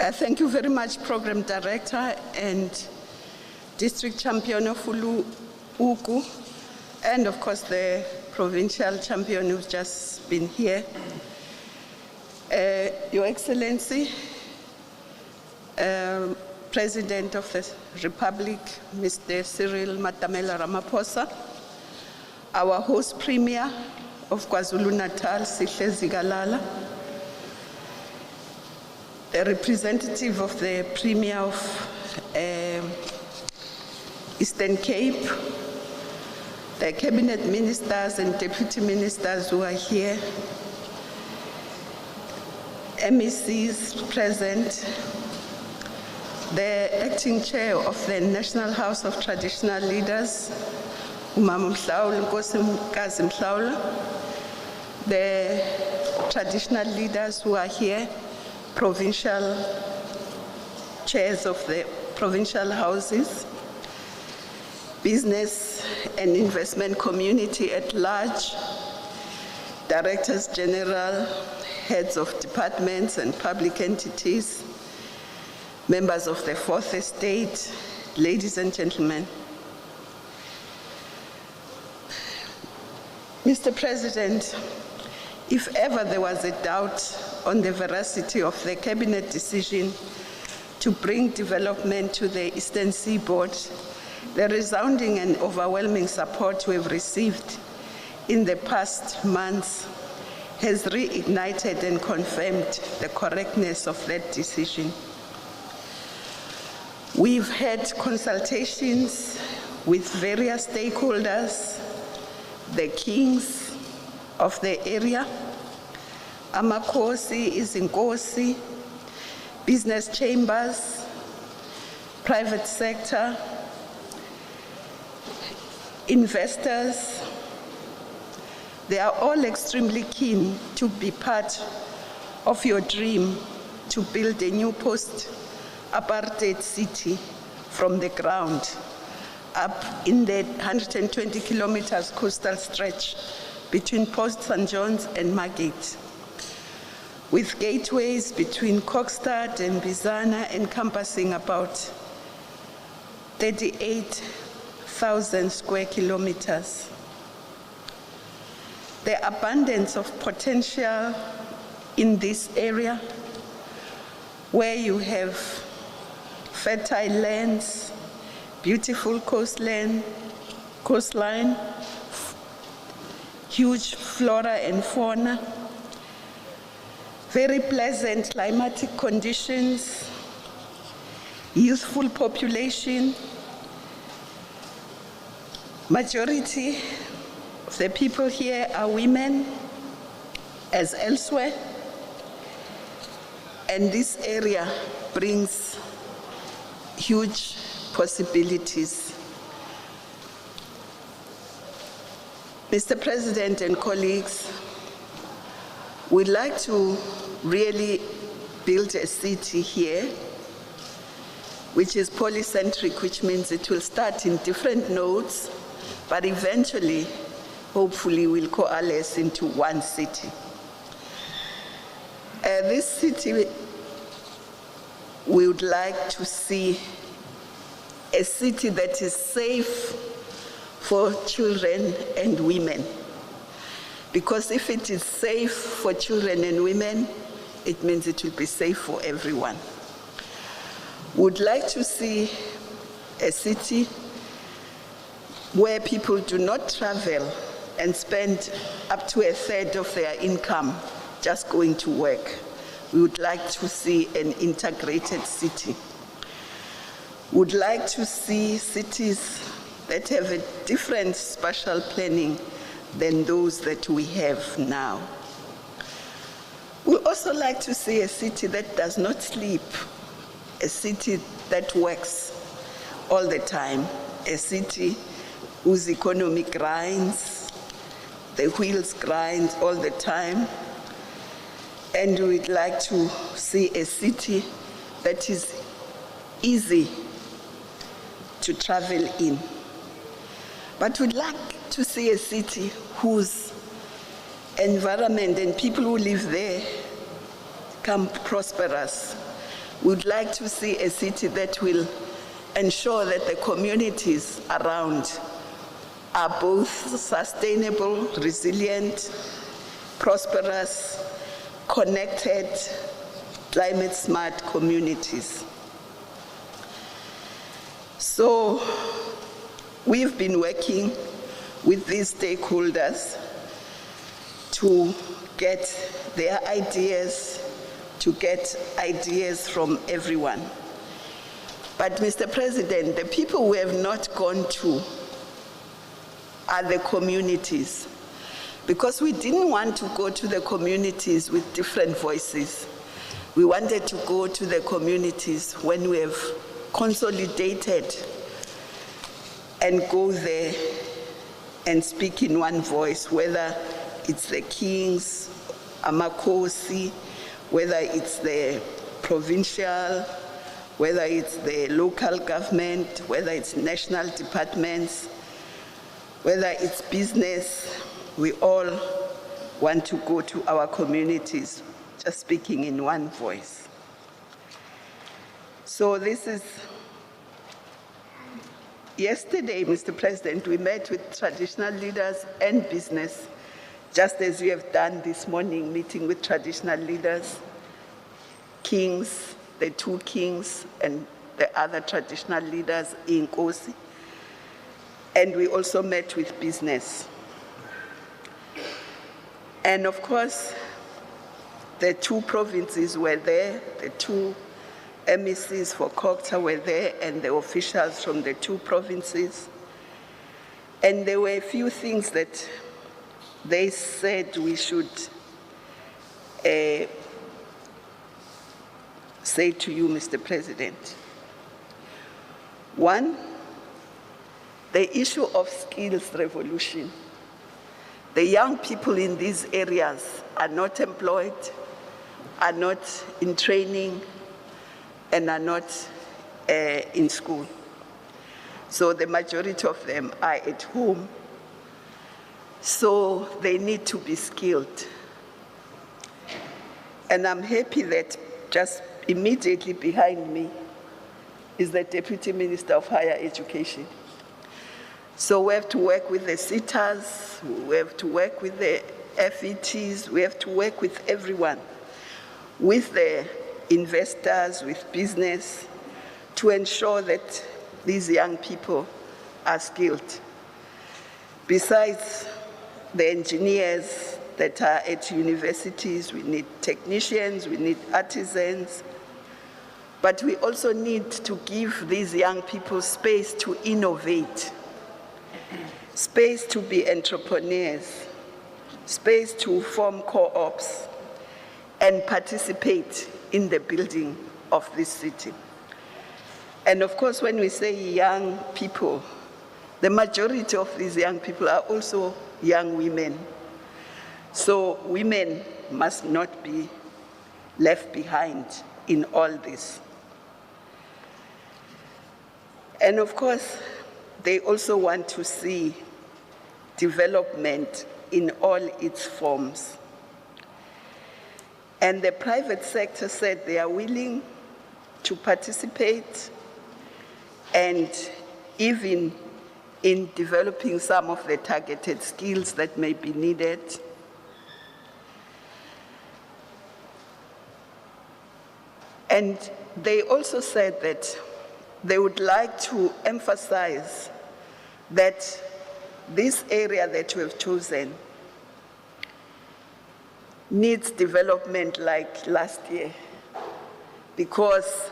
Thank you very much, Program Director and District Champion of Uku, and of course the Provincial Champion who's just been here. Your Excellency, President of the Republic, Mr. Cyril Matamela Ramaphosa, our host Premier of KwaZulu-Natal, Sihle Zikalala, the representative of the Premier of Eastern Cape, the Cabinet Ministers and Deputy Ministers who are here, MECs present, the Acting Chair of the National House of Traditional Leaders, Umama Mhlawula, Nkosazana Mhlawula, the traditional leaders who are here, provincial chairs of the provincial houses, business and investment community at large, directors general, heads of departments and public entities, members of the Fourth Estate, ladies and gentlemen. Mr. President, if ever there was a doubt on the veracity of the Cabinet decision to bring development to the Eastern Seaboard, the resounding and overwhelming support we have received in the past months has reignited and confirmed the correctness of that decision. We've had consultations with various stakeholders, the kings of the area, Amakhosi, Izinkosi, business chambers, private sector, investors. They are all extremely keen to be part of your dream to build a new post-apartheid city from the ground up in the 120 kilometers coastal stretch between Port St. John's and Margate, with gateways between Kokstad and Bizana encompassing about 38,000 square kilometers. The abundance of potential in this area, where you have fertile lands, beautiful coastline, huge flora and fauna, very pleasant climatic conditions, youthful population. Majority of the people here are women, as elsewhere, and this area brings huge possibilities. Mr. President and colleagues, we'd like to really build a city here which is polycentric, which means it will start in different nodes, but eventually, hopefully, will coalesce into one city. This city, we would like to see a city that is safe for children and women. Because if it is safe for children and women, it means it will be safe for everyone. Would like to see a city where people do not travel and spend up to a third of their income just going to work. We would like to see an integrated city. Would like to see cities that have a different spatial planning than those that we have now. We also like to see a city that does not sleep, a city that works all the time, a city whose economy grinds, the wheels grind all the time, and we'd like to see a city that is easy to travel in. But we'd like to see a city whose environment and people who live there become prosperous, We would like to see a city that will ensure that the communities around are both sustainable, resilient, prosperous, connected, climate-smart communities. So we've been working with these stakeholders to get their ideas, to get ideas from everyone. But Mr. President, the people we have not gone to are the communities, because we didn't want to go to the communities with different voices. We wanted to go to the communities when we have consolidated and go there and speak in one voice, whether it's the kings, Amakosi, whether it's the provincial, whether it's the local government, whether it's national departments, whether it's business. We all want to go to our communities, just speaking in one voice. So this is, yesterday, Mr. President, we met with traditional leaders and business, just as you have done this morning, meeting with traditional leaders, kings, the two kings, and the other traditional leaders in Nkosi. And we also met with business. And of course, the two provinces were there, the two MECs for COGTA were there, and the officials from the two provinces. And there were a few things that they said we should say to you, Mr. President. One, the issue of skills revolution. The young people in these areas are not employed, are not in training, and are not in school. So the majority of them are at home. So they need to be skilled. And I'm happy that just immediately behind me is the Deputy Minister of Higher Education. So we have to work with the SETAs, we have to work with the FETs, we have to work with everyone, with the investors, with business, to ensure that these young people are skilled. Besides the engineers that are at universities, we need technicians, we need artisans, but we also need to give these young people space to innovate, space to be entrepreneurs, space to form co-ops and participate in the building of this city. And of course, when we say young people, the majority of these young people are also young women. So women must not be left behind in all this. And of course, they also want to see development in all its forms. And the private sector said they are willing to participate, and even in developing some of the targeted skills that may be needed. And they also said that they would like to emphasize that this area that we have chosen needs development like last year, because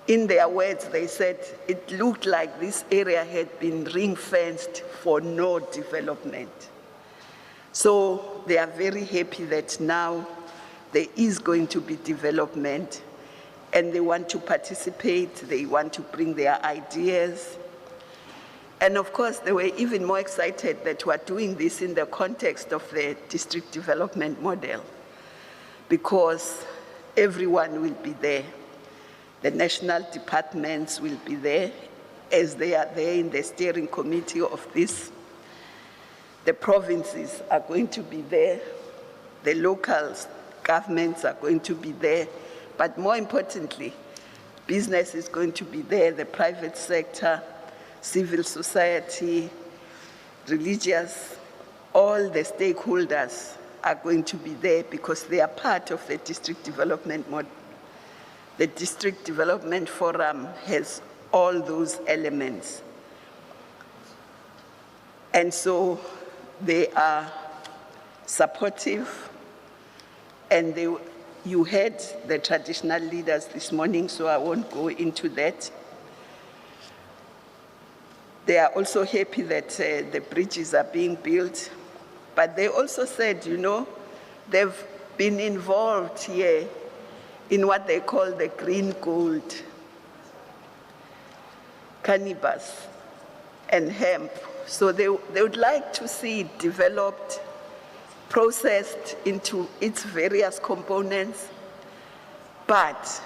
in their words, they said it looked like this area had been ring-fenced for no development. So they are very happy that now there is going to be development, and they want to participate, they want to bring their ideas. And of course, they were even more excited that we're doing this in the context of the district development model, because everyone will be there. The national departments will be there, as they are there in the steering committee of this. The provinces are going to be there. The local governments are going to be there But more importantly, business is going to be there, the private sector, civil society, religious, all the stakeholders are going to be there because they are part of the district development model. The District Development Forum has all those elements. And so they are supportive, and you heard the traditional leaders this morning, so I won't go into that. They are also happy that the bridges are being built, but they also said, you know, they've been involved here in what they call the green gold, cannabis and hemp. So they would like to see it developed, processed into its various components, but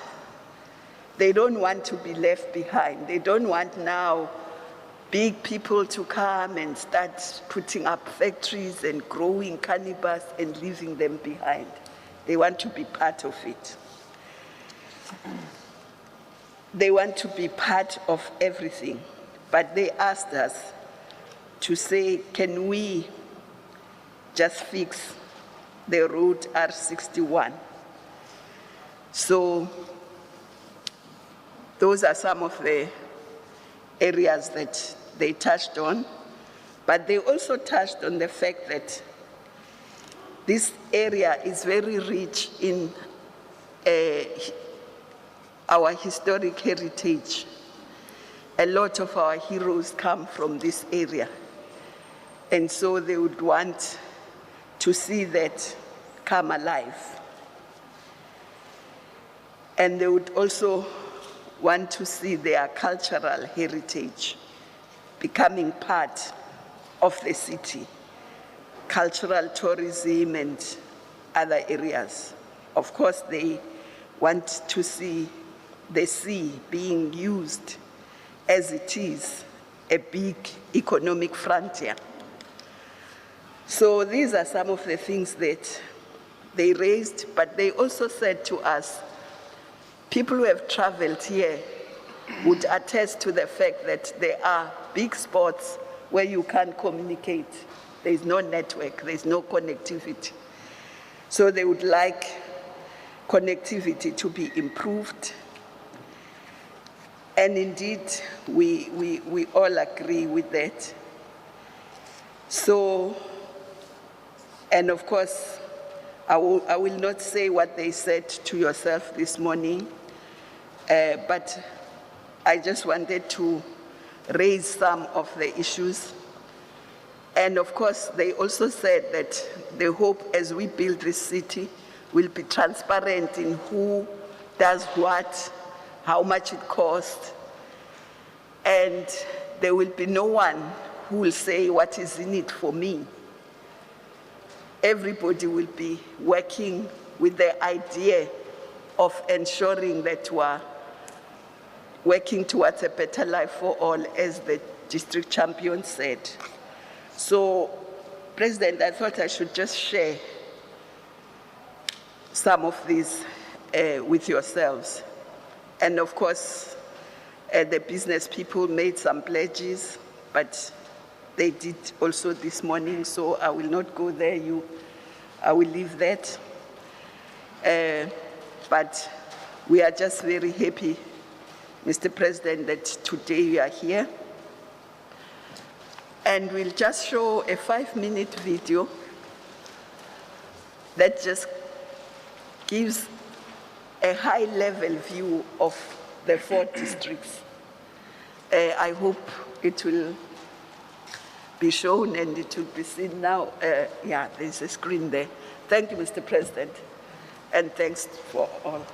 they don't want to be left behind. They don't want now big people to come and start putting up factories and growing cannabis and leaving them behind. They want to be part of it. They want to be part of everything, but they asked us to say, can we just fix the road R61? So those are some of the areas that they touched on, but they also touched on the fact that this area is very rich in our historic heritage. A lot of our heroes come from this area. And so they would want to see that come alive. And they would also want to see their cultural heritage becoming part of the city, cultural tourism and other areas. Of course, they want to see the sea being used as it is, a big economic frontier. So these are some of the things that they raised, but they also said to us, people who have traveled here would attest to the fact that there are big spots where you can't communicate. There is no network, there is no connectivity. So they would like connectivity to be improved. And indeed, we all agree with that. So, and of course, I will not say what they said to yourself this morning, but I just wanted to raise some of the issues. And of course, they also said that they hope as we build this city, we'll be transparent in who does what, how much it costs, and there will be no one who will say what is in it for me. Everybody will be working with the idea of ensuring that we're working towards a better life for all, as the district champion said. So, President, I thought I should just share some of these with yourselves. And of course, the business people made some pledges, but they did also this morning, so I will not go there. I will leave that. But we are just very happy, Mr. President, that today you are here. And we'll just show a 5-minute video that just gives a high-level view of the 4 districts. I hope it will be shown and it will be seen now. Yeah, there's a screen there. Thank you, Mr. President, and thanks for all.